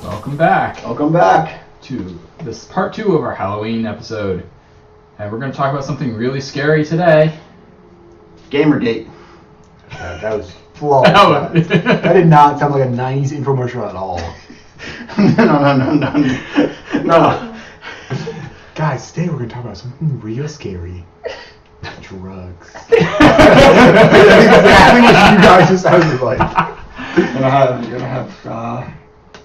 Welcome back. Welcome back to this part 2 of our Halloween episode. And we're going to talk about something really scary today. GamerGate. That was flawless. That did not sound like a 90s infomercial at all. No. Guys, today we're going to talk about something real scary. Drugs. That's exactly what you guys just sounded like. You're gonna have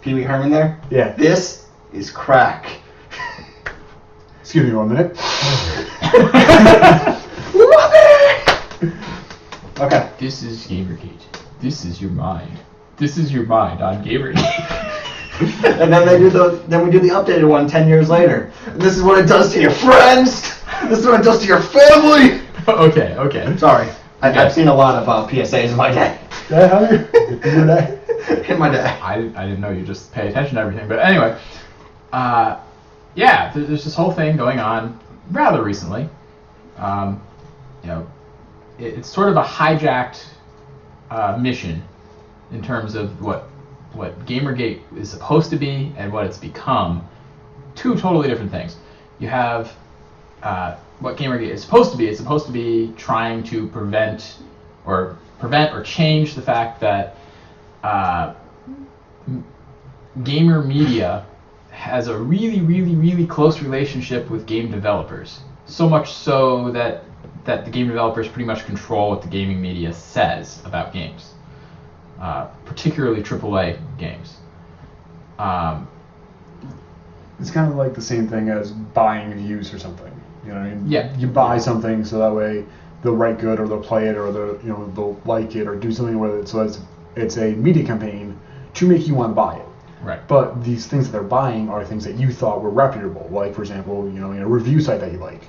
Pee Wee Herman there? Yeah. This is crack. Excuse me 1 minute. Okay. This is GamerGate. This is your mind. This is your mind on GamerGate. And then we do the updated one 10 years later. And this is what it does to your friends. This is what it does to your family. Okay. Sorry. I've seen a lot of PSAs in my day. Yeah, how are you? In your day? In my day. I didn't know you just pay attention to everything. But anyway, yeah, there's this whole thing going on rather recently. It's sort of a hijacked mission in terms of what GamerGate is supposed to be and what it's become. Two totally different things. You have what GamerGate is supposed to be. It's supposed to be trying to prevent or change the fact that gamer media has a really, really, really close relationship with game developers. So much so that the game developers pretty much control what the gaming media says about games, particularly AAA games. It's kind of like the same thing as buying views or something. You know what I mean? Yeah. You buy something so that way they'll write good or they'll play it or they'll like it or do something with it. So it's a media campaign to make you want to buy it. Right. But these things that they're buying are things that you thought were reputable, like for example, in a review site that you like,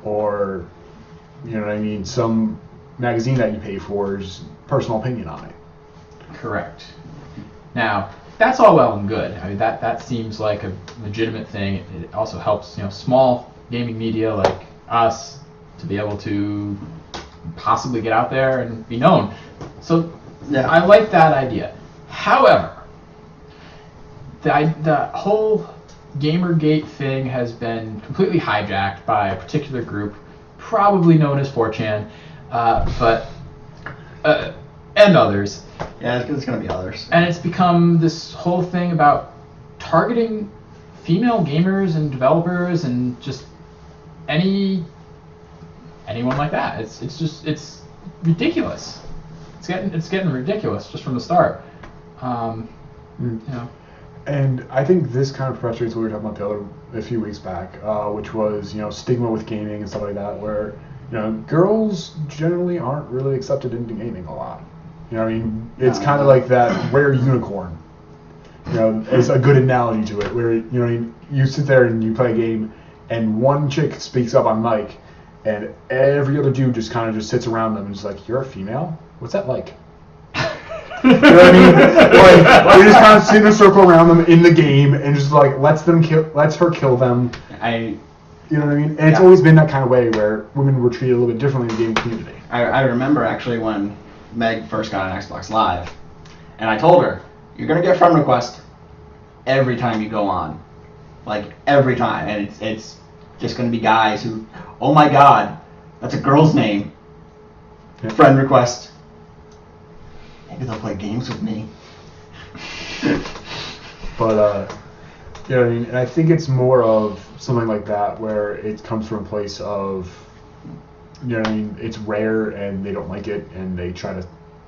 or some magazine that you pay for's personal opinion on it. Correct. Now, that's all well and good. I mean, that seems like a legitimate thing. It also helps, small gaming media like us to be able to possibly get out there and be known. So, yeah. I like that idea. However, the whole GamerGate thing has been completely hijacked by a particular group, probably known as 4chan, and others. Yeah, it's going to be others. And it's become this whole thing about targeting female gamers and developers and just anyone like that. It's ridiculous. It's getting ridiculous just from the start. And I think this kind of perpetuates what we were talking about a few weeks back, which was stigma with gaming and stuff like that, where girls generally aren't really accepted into gaming a lot. It's kind of like that rare unicorn. It's a good analogy to it, where you sit there and you play a game, and one chick speaks up on mic, and every other dude just kind of just sits around them and is like, "You're a female? What's that like?" You know what I mean? Like we just kind of sit in a circle around them in the game and just like lets her kill them. You know what I mean? And it's always been that kind of way where women were treated a little bit differently in the game community. I remember actually when Meg first got on Xbox Live, and I told her, "You're gonna get a friend request every time you go on, like every time, and it's just gonna be guys who, oh my god, that's a girl's name, friend request." Maybe they'll play games with me. But, you know what I mean? And I think it's more of something like that where it comes from a place of, you know what I mean? It's rare and they don't like it and they try to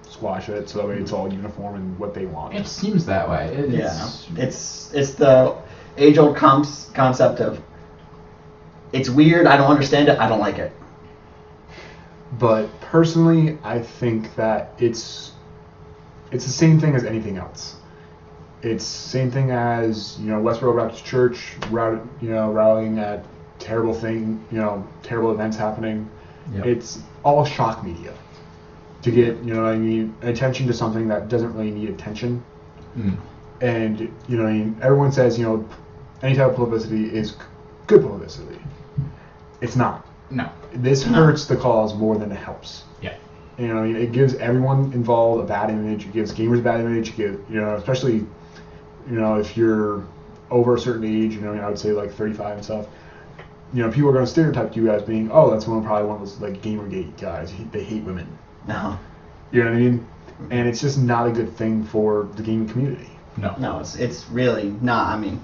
squash it so that way it's all uniform and what they want. It seems that way. It's the age-old concept of it's weird, I don't understand it, I don't like it. But personally, I think that it's the same thing as anything else. It's the same thing as, Westboro Baptist Church rallying at terrible events happening. Yep. It's all shock media to get, attention to something that doesn't really need attention. And, everyone says, any type of publicity is good publicity. It's not. No. This hurts the cause more than it helps. Yeah. It gives everyone involved a bad image. It gives gamers a bad image. It gives, especially if you're over a certain age, I would say like 35 and stuff, people are going to stereotype you as being, oh, that's probably one of those like GamerGate guys. They hate women. No. You know what I mean? And it's just not a good thing for the gaming community. No, it's really not. I mean,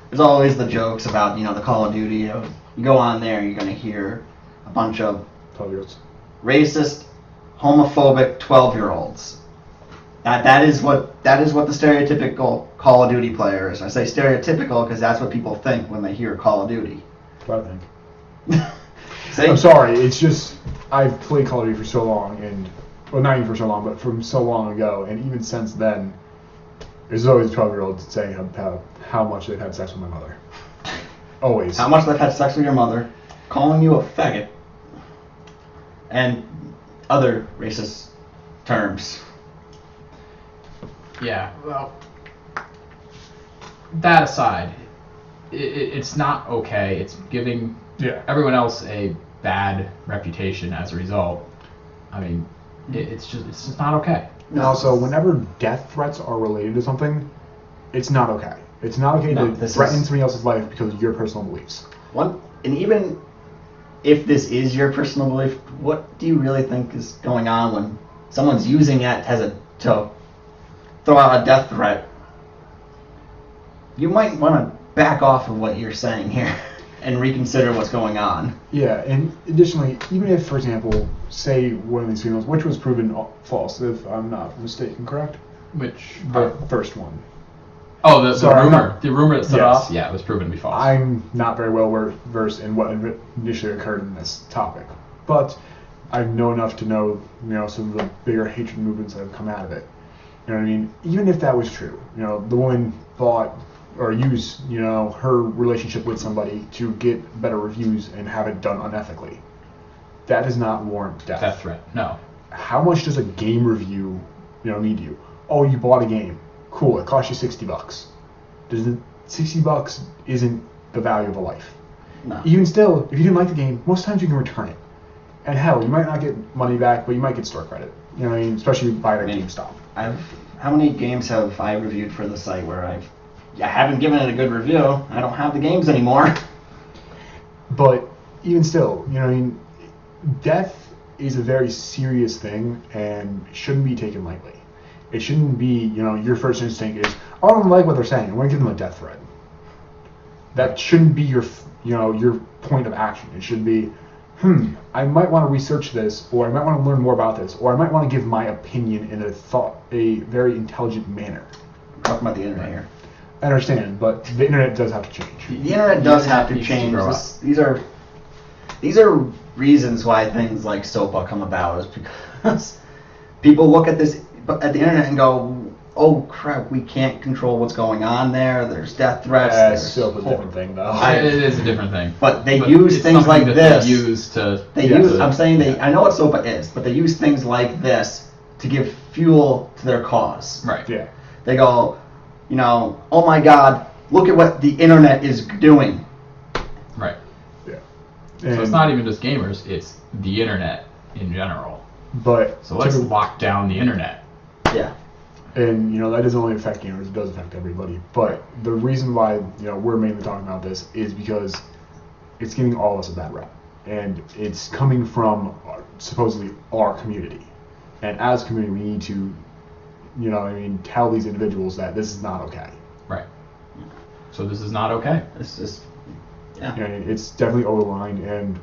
there's always the jokes about, the Call of Duty. You go on there, you're going to hear a bunch of 12-year-olds. Racist, homophobic 12-year-olds. That is what the stereotypical Call of Duty player is. I say stereotypical because that's what people think when they hear Call of Duty. That's what I think. See? I'm sorry. It's just I've played Call of Duty for so long, and well, not even for so long, but from so long ago, and even since then, there's always 12-year-olds saying how much they've had sex with my mother. Always. How much they've had sex with your mother, calling you a faggot, and other racist terms. Yeah, well, that aside, it's not okay. It's giving everyone else a bad reputation as a result. I mean, it's just not okay. And also, whenever death threats are related to something, it's not okay. It's not okay to threaten somebody else's life because of your personal beliefs. And even if this is your personal belief, what do you really think is going on when someone's using it to throw out a death threat? You might want to back off of what you're saying here and reconsider what's going on. Yeah, and additionally, even if, for example, say one of these females, which was proven false, if I'm not mistaken, correct? Which The first one. Oh, the rumor that set off? Yeah, it was proven to be false. I'm not very well versed in what initially occurred in this topic, but I know enough to know, some of the bigger hatred movements that have come out of it. You know what I mean? Even if that was true, the woman bought or used, her relationship with somebody to get better reviews and have it done unethically. That does not warrant death. Death threat, no. How much does a game review, need you? Oh, you bought a game. Cool, it cost you $60. $60 isn't the value of a life. No. Even still, if you didn't like the game, most times you can return it. And hell, you might not get money back, but you might get store credit. You know what I mean? Especially buy it at GameStop. How many games have I reviewed for the site where I haven't given it a good review? I don't have the games anymore. But even still, death is a very serious thing and shouldn't be taken lightly. It shouldn't be, your first instinct is, oh, I don't like what they're saying, I'm going to give them a death threat. That shouldn't be your point of action. It should be, I might want to research this, or I might want to learn more about this, or I might want to give my opinion in a very intelligent manner. I'm talking about the internet here. I understand, but the internet does have to change. The internet does have to change. These are reasons why things like SOPA come about, is because people look at the internet and go, oh crap, we can't control what's going on there. There's death threats. SOPA's a different thing, though. It is a different thing. But they use things like this. I know what SOPA is, but they use things like this to give fuel to their cause. Right. Yeah. They go, oh my God, look at what the internet is doing. Right. Yeah. So it's not even just gamers; it's the internet in general. So let's lock down the internet. Yeah. And that doesn't only affect gamers; it does affect everybody. But the reason why we're mainly talking about this is because it's giving all of us a bad rap, and it's coming from supposedly our community. And as a community, we need to, tell these individuals that this is not okay. Right. So this is not okay. It's just, And it's definitely over the line, and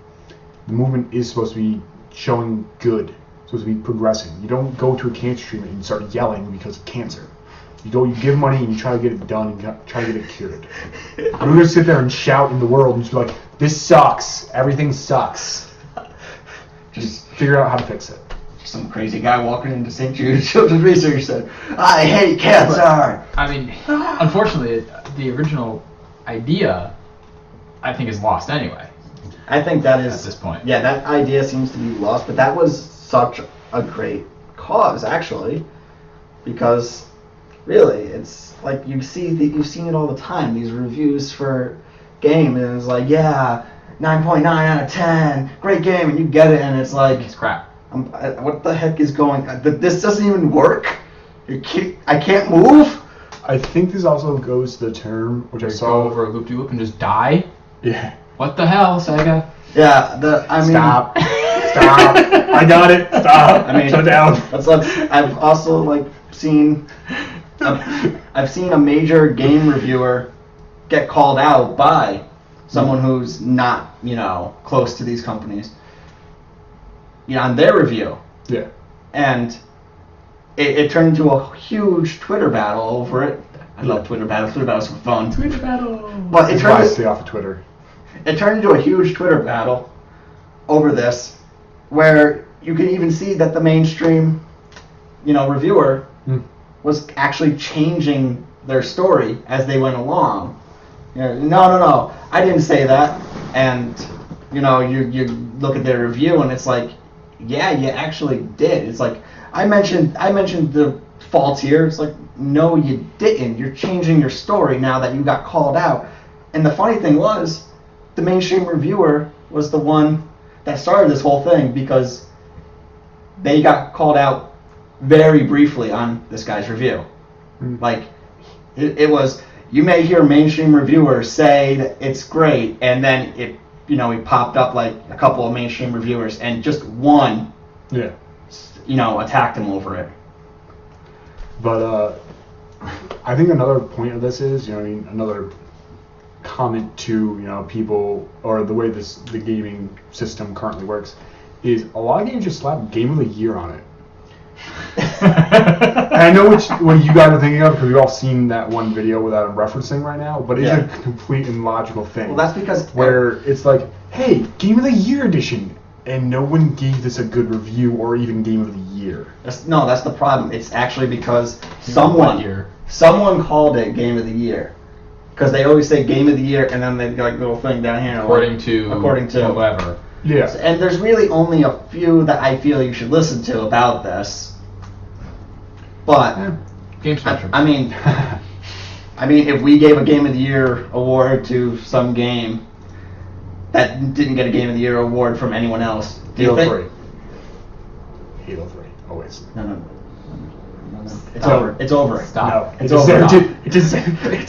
the movement is supposed to be showing good. Supposed to be progressing. You don't go to a cancer treatment and start yelling because of cancer. You give money and you try to get it done and try to get it cured. You don't just sit there and shout in the world and just be like, this sucks. Everything sucks. Just figure out how to fix it. Some crazy guy walking into St. Jude's Children's Research said, I hate cancer. I mean, unfortunately, the original idea, I think, is lost anyway. I think that is... At this point. Yeah, that idea seems to be lost, but that was such a great cause, actually, because really, it's like you've seen it all the time. These reviews for game, and it's like, 9.9 out of 10, great game, and you get it, and it's like, it's crap. What the heck is going on? This doesn't even work. I can't move. I think this also goes to the term which I Go saw over a loop-de-loop and just die? Yeah. What the hell, Sega? Yeah, Stop. Stop. I got it. Stop. I mean, shut down. I've also like seen I've seen a major game reviewer get called out by someone who's not, close to these companies. On their review. Yeah. And it turned into a huge Twitter battle over it. I love Twitter battles. Twitter battles are fun. Twitter battle. But That's why I stay off of Twitter. It turned into a huge Twitter battle over this, where you can even see that the mainstream, reviewer was actually changing their story as they went along. No, I didn't say that. And, you look at their review and it's like, yeah, you actually did. It's like, I mentioned the faults here. It's like, no, you didn't. You're changing your story now that you got called out. And the funny thing was, the mainstream reviewer was the one that started this whole thing because they got called out very briefly on this guy's review. Like, it was, you may hear mainstream reviewers say that it's great, and then it, he popped up like a couple of mainstream reviewers, and just one, attacked him over it. But I think another point of this is, another comment to people, or the way the gaming system currently works, is a lot of games just slap Game of the Year on it. And I know what you guys are thinking of because we've all seen that one video that I'm referencing right now, but it's a complete illogical thing. Well, that's because where it's like, hey, Game of the Year edition, and no one gave this a good review or even Game of the Year. That's the problem. It's actually because someone called it Game of the Year. Because they always say Game of the Year, and then they've got like a little thing down here. According to whoever. Yeah. And there's really only a few that I feel you should listen to about this. But Game Spectrum. I mean, if we gave a Game of the Year award to some game that didn't get a Game of the Year award from anyone else, do you think? Halo 3, always. No. It's over. It's over. Stop. No, it's over. It's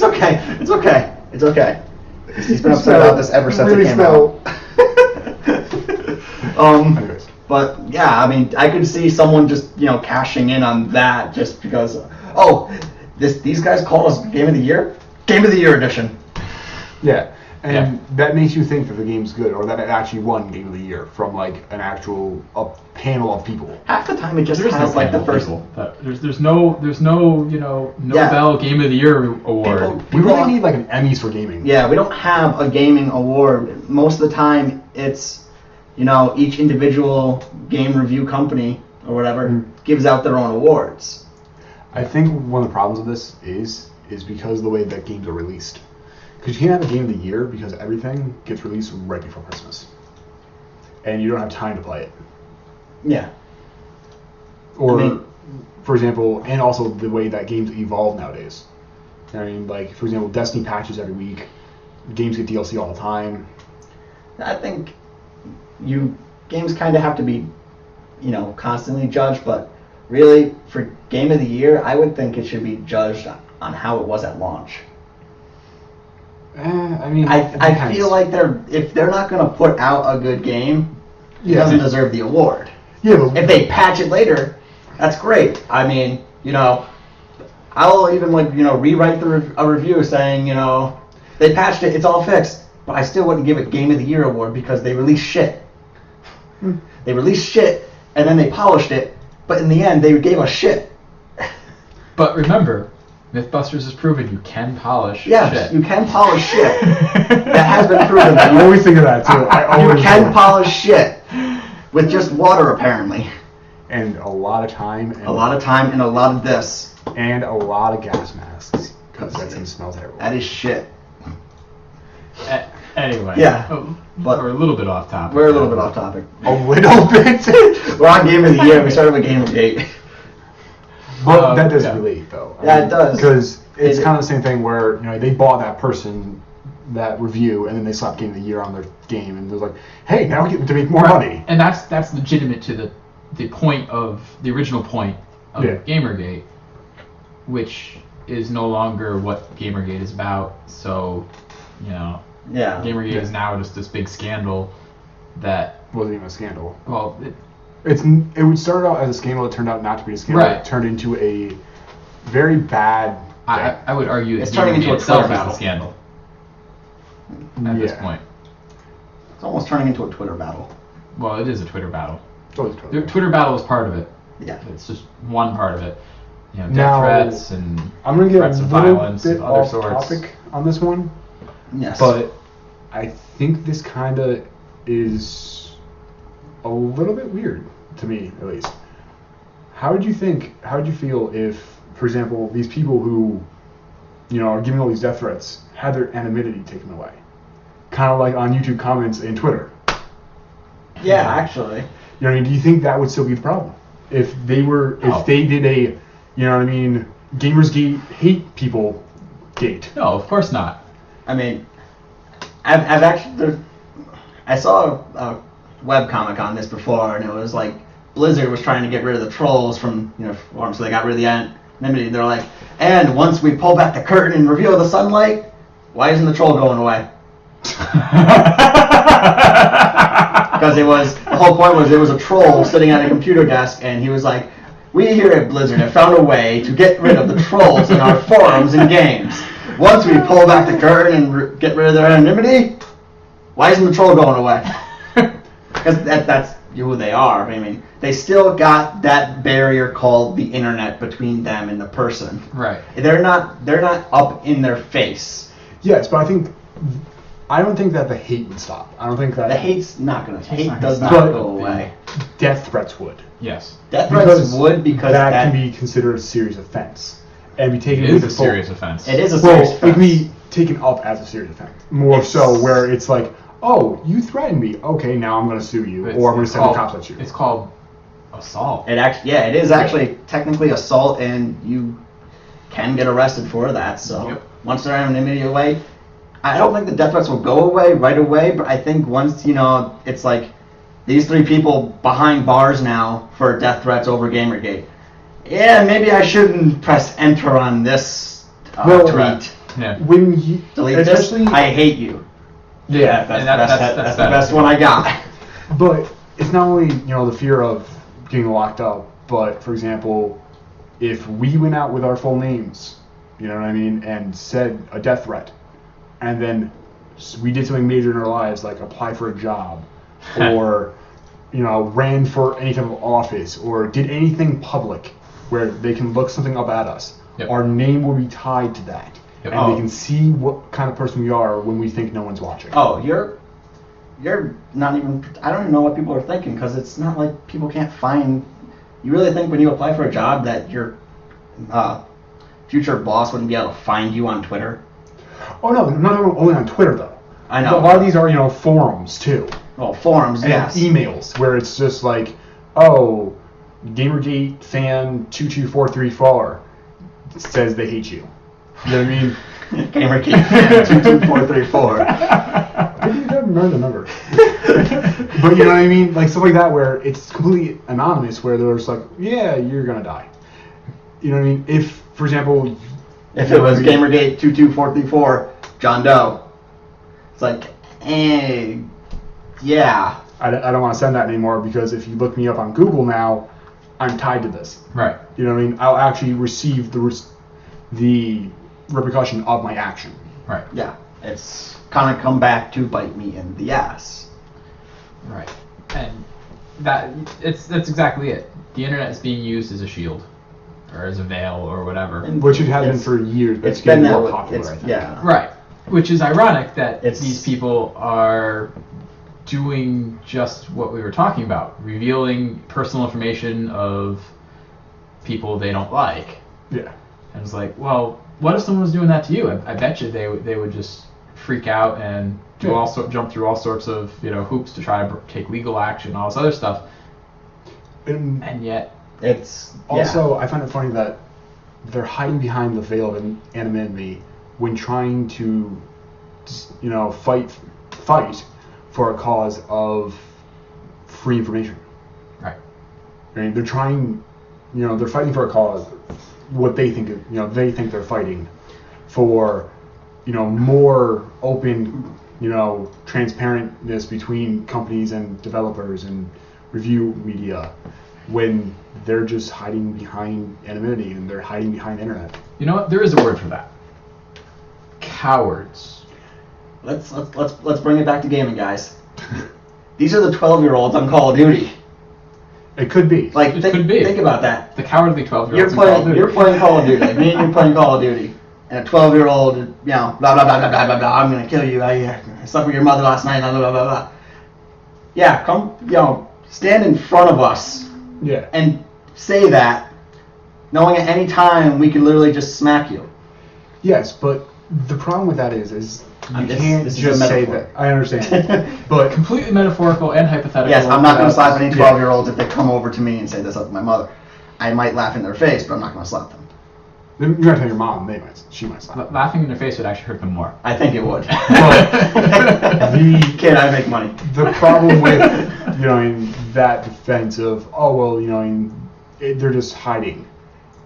okay. It's okay. It's okay. He's been upset about this ever since it came out. Anyways. But yeah, I mean, I could see someone just cashing in on that just because. These guys call us Game of the Year, Game of the Year edition. Yeah, and that makes you think that the game's good, or that it actually won Game of the Year from like an actual panel of people. Half the time, it just has like the first. There's no Nobel Game of the Year award. We really need like an Emmys for gaming. Yeah, we don't have a gaming award. Most of the time, it's each individual game review company or whatever gives out their own awards. I think one of the problems of this is because of the way that games are released. Because you can't have a Game of the Year because everything gets released right before Christmas. And you don't have time to play it. Yeah. Or, for example, and also the way that games evolve nowadays. I mean, like, for example, Destiny patches every week. Games get DLC all the time. I think games kind of have to be, constantly judged, but really, for Game of the Year, I would think it should be judged on how it was at launch. I feel like if they're not going to put out a good game, it doesn't deserve the award. Yeah, but if they patch it later, that's great. I mean, I'll even rewrite a review saying, they patched it, it's all fixed, but I still wouldn't give it Game of the Year award because they released shit. They released shit and then they polished it, but in the end they gave us shit. But remember, Mythbusters has proven you can polish shit. Yes, you can polish shit. That has been proven. I always think of that too. You can polish shit with just water, apparently. And a lot of time. And a lot of this. And a lot of gas masks. Because that thing smells terrible. That is shit. Anyway. Yeah. But we're a little bit off topic. We're a little bit off topic. A little bit? We're on Game of the Year. We started with GamerGate. But that does relate, though. It does. Because it's kind of the same thing where they bought that person, that review, and then they slapped Game of the Year on their game, and they're like, "Hey, now we get to make more money." And that's legitimate to the point of the original point of GamerGate, which is no longer what GamerGate is about. So, you know, Yeah. GamerGate is now just this big scandal that, Wasn't even a scandal. well, It would start out as a scandal. It turned out not to be a scandal. Right. It turned into a very bad. I would argue that It's turning into GamerGate a itself Twitter is battle. the scandal at this Yeah. point. It's almost turning into a Twitter battle. Well, it is a Twitter battle. It's always The trouble. Twitter battle is part of it. Yeah. It's just one part of it. You know, death Now, threats and I'm gonna get threats a of little violence bit of other off sorts. topic on this one, Yes. but I think this kind of is a little bit weird to me, at least. How would you feel if, for example, these people who, you know, are giving all these death threats had their anonymity taken away? Kind of like on YouTube comments and Twitter. yeah, actually. You know what I mean? Do you think that would still be the problem? If they did a, you know what I mean, GamersGate hate people gate. No, of course not. I mean, I've actually, I saw a webcomic on this before, and it was like Blizzard was trying to get rid of the trolls from, you know, forums, so they got rid of the anonymity. They're like, and once we pull back the curtain and reveal the sunlight, why isn't the troll going away? Because the whole point was it was a troll sitting at a computer desk, and he was like, we here at Blizzard have found a way to get rid of the trolls in our forums and games. Once we pull back the curtain and get rid of their anonymity, why isn't the troll going away? Because that's who they are. I mean, they still got that barrier called the internet between them and the person. Right. They're not up in their face. Yes, but I don't think that the hate would stop. I don't think that The hate's not gonna. Hate not does gonna not stop. go away. death threats would. Yes. Death threats would because that can be considered a serious offense and be taken It with is a full- serious offense. It is a Well, serious it can offense. be taken up as a serious offense. More so where it's like, oh, you threatened me. Okay, now I'm going to sue you, It's- or I'm going to it's send the called- cops at you. It's called assault. It is actually technically assault, and you can get arrested for that. So Yep. once their anonymity away, I don't think the death threats will go away right away. But I think once it's like these 3 people behind bars now for death threats over GamerGate. Yeah, maybe I shouldn't press enter on this Well, tweet. Yeah. When you, Delete especially, this. I hate you. Yeah, that's and that's the better. best one I got. but it's not only the fear of getting locked up, but for example, if we went out with our full names, you know what I mean, and said a death threat, and then we did something major in our lives, like apply for a job, or ran for any type of office, or did anything public where they can look something up at us. Yep. Our name will be tied to that, Yep. and Oh. they can see what kind of person we are when we think no one's watching. Oh, you're not even. I don't even know what people are thinking, because it's not like people can't find. You really think when you apply for a job that your future boss wouldn't be able to find you on Twitter? Oh no, not only on Twitter though. I know. A lot of these are forums too, Well, forums, and yes. emails where it's just like, oh, GamerGate fan 22434 says they hate you. You know what I mean? GamerGate fan 22434. I didn't remember the number. But you know what I mean? Like stuff like that where it's completely anonymous, where they're just like, yeah, you're gonna die. You know what I mean? If, for example, If it was GamerGate 22434, John Doe, it's like, yeah. I don't want to send that anymore, because if you look me up on Google now, I'm tied to this. Right. You know what I mean? I'll actually receive the repercussion of my action. Right. Yeah, it's kind of come back to bite me in the ass. Right. And that's exactly it. The internet is being used as a shield, or as a veil, or whatever. Which it has been It's- for years, but It's it's getting been more that. popular, I think. Yeah. Right. Which is ironic that It's- these people are doing just what we were talking about, revealing personal information of people they don't like. Yeah. And it's like, well, what if someone was doing that to you? I bet you they would just freak out and do Yeah. jump through all sorts of hoops to try to take legal action, all this other stuff. And yet, It's Also, I find it funny that they're hiding behind the veil of anonymity when trying to, fight for a cause of free information. right. I mean, they're trying, they're fighting for a cause what they think. They think they're fighting for, more open, transparentness between companies and developers and review media, when they're just hiding behind anonymity and they're hiding behind the internet. You know what? There is a word for that. Cowards. Let's bring it back to gaming, guys. These are the 12-year-olds on Call of Duty. It could be. Like, could be. Think about that. The cowardly 12-year-olds. You're playing Call of Duty. Like me and you're playing Call of Duty, and a 12-year-old, blah blah blah blah blah blah blah. I'm gonna kill you. I slept with your mother last night. Blah blah blah blah. Yeah, come, stand in front of us. Yeah. And say that, knowing at any time we can literally just smack you. Yes, but the problem with that is you can't this is just a say metaphor. that. I understand, but Completely metaphorical and hypothetical. Yes, I'm not going to slap any Yeah. 12-year-olds if they come over to me and say this up to my mother. I might laugh in their face, but I'm not going to slap them. you're gonna tell your mom. She might stop. Laughing in their face would actually hurt them more. I think it would. The Kid, I make money. the problem with in that defense of they're just hiding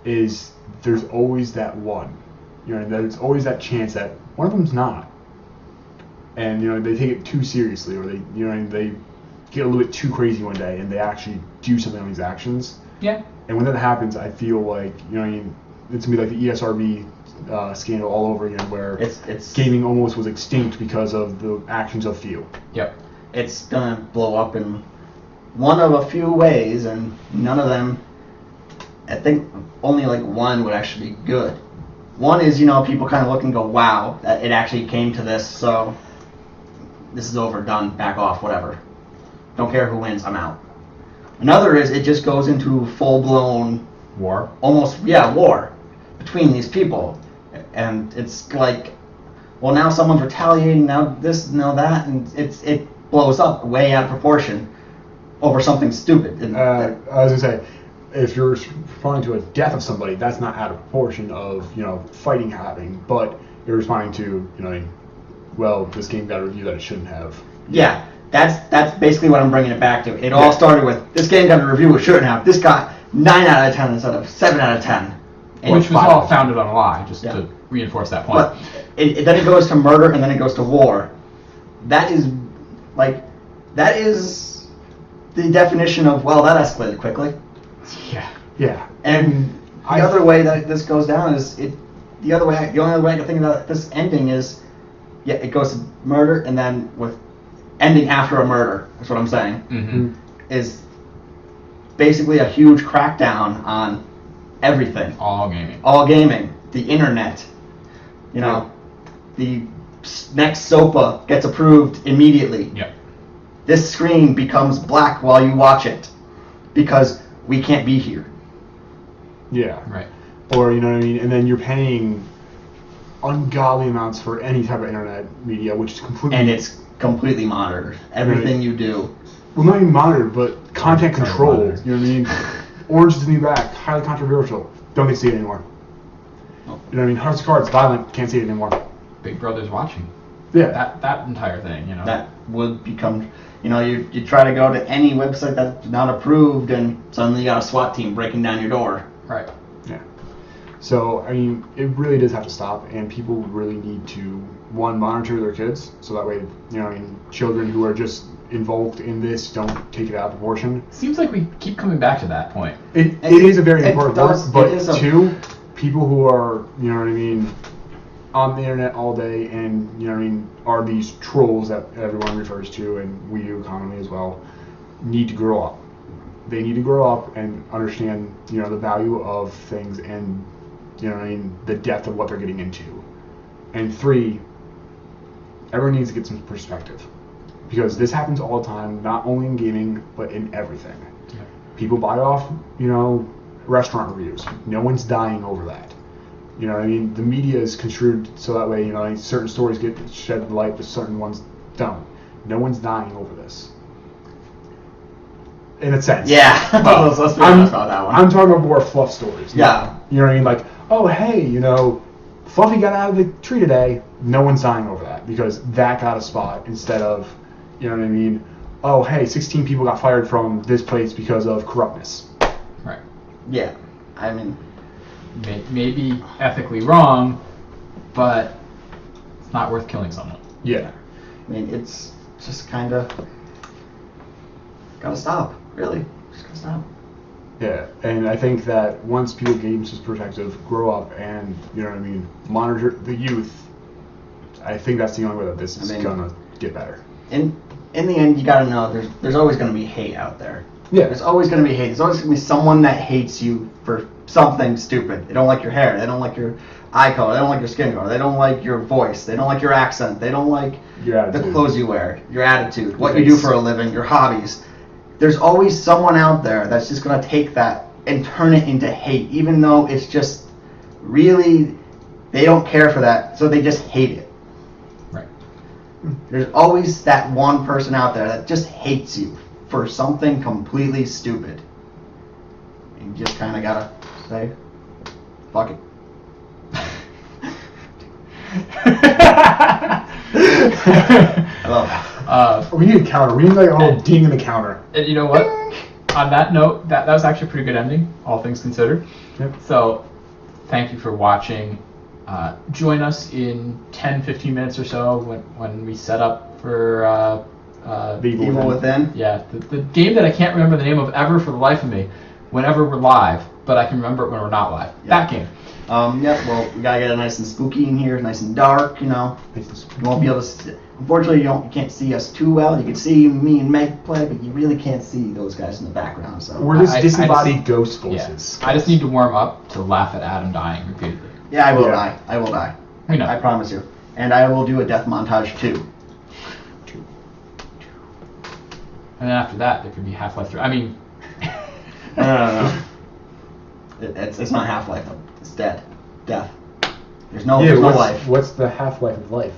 is there's always that one. There's always that chance that one of them's not. And they take it too seriously, or they get a little bit too crazy one day, and they actually do something on these actions. Yeah. And when that happens, I feel like it's gonna be like the ESRB scandal all over again, where It's gaming almost was extinct because of the actions of few. Yep. It's going to blow up in one of a few ways, and none of them. I think only like one would actually be good. One is people kind of look and go, wow, that it actually came to this, so this is over, done, back off, whatever. Don't care who wins, I'm out. Another is it just goes into full-blown War. almost, war between these people. And it's like, well, now someone's retaliating, now this, now that, and it blows up way out of proportion over something stupid. And I was gonna say, if you're responding to a death of somebody, that's not out of proportion of fighting happening, but you're responding to well, this game got a review that it shouldn't have. yeah, that's basically what I'm bringing it back to. It all started with this game got a review it shouldn't have. This got 9 out of 10 instead of 7 out of 10. And Which was all founded on a lie, just Yeah. to reinforce that point. But then it goes to murder, and then it goes to war. That is the definition of, well, that escalated quickly. Yeah. Yeah. And the other way that this goes down is the only other way I can think about this ending is, it goes to murder, and then with ending after a murder. That's what I'm saying. Mm-hmm. Is basically a huge crackdown on everything. All gaming. All gaming, the internet. The next SOPA gets approved immediately. Yep. This screen becomes black while you watch it because we can't be here. Yeah. Right. Or and then you're paying ungodly amounts for any type of internet media, which is completely And it's completely monitored. Everything Right. you do. well, not even monitored, but content Very control. monitored. You know what I mean? Orange is the New Black, highly controversial. Don't get to see it anymore. Oh. You know what I mean? House of Cards, violent, can't see it anymore. Big Brother's watching. Yeah. That entire thing, That would become, you try to go to any website that's not approved, and suddenly you got a SWAT team breaking down your door. Right. Yeah. So, it really does have to stop, and people really need to, one, monitor their kids, so that way, children who are just involved in this don't take it out of proportion. Seems like we keep coming back to that point. It is a very it important does- part, it is but a- two, people who are, on the internet all day and, are these trolls that everyone refers to, and we do commonly as well, need to grow up. They need to grow up and understand, the value of things and, the depth of what they're getting into. And three, everyone needs to get some perspective. Because this happens all the time, not only in gaming, but in everything. Yeah. People buy off, restaurant reviews. No one's dying over that. The media is construed so that way, certain stories get shed light, but certain ones don't. No one's dying over this. In a sense. Yeah, let's be honest about that one. I'm talking about more fluff stories. Yeah. You know what I mean? Like, oh, hey, Fluffy got out of the tree today. No one's dying over that because that got a spot instead of, oh, hey, 16 people got fired from this place because of corruptness. Right. Yeah, may be ethically wrong, but it's not worth killing someone. Yeah. I mean, it's just kind of gotta stop. Really, just gotta stop. Yeah, and I think that once people gain this perspective, grow up, and you know what I mean, monitor the youth, I think that's the only way that this is gonna get better. In the end, you gotta know there's always gonna be hate out there. Yeah. There's always gonna be hate. There's always gonna be someone that hates you for something stupid. They don't like your hair. They don't like your eye color. They don't like your skin color. They don't like your voice. They don't like your accent. They don't like the clothes you wear, your attitude, what you do for a living, your hobbies. There's always someone out there that's just going to take that and turn it into hate, even though it's just really, they don't care for that, so they just hate it. Right. There's always that one person out there that just hates you for something completely stupid. And you just kind of got to say, fuck it. I love that. We need a counter. We need like a little ding in the counter. And you know what? On that note, that was actually a pretty good ending, all things considered. Yep. So, thank you for watching. Join us in 10-15 minutes or so when we set up for The Evil Within. Yeah, the game that I can't remember the name of ever for the life of me. Whenever we're live, but I can remember it when we're not live. Yeah. That game. Well, we gotta get it nice and spooky in here, nice and dark, you know. You won't be able to. Unfortunately, you can't see us too well. You can see me and Meg play, but you really can't see those guys in the background. So We're just I disembodied just- ghost Yeah. voices. I just need to warm up to laugh at Adam dying repeatedly. yeah, I will Yeah. die. I will die. I know. I promise you. And I will do a death montage too. And then after that, there could be Half-Life 3. I mean, No. It's not Half-Life though. It's dead. Death. There's no Yeah, there's no what's, life. what's the half-life of life?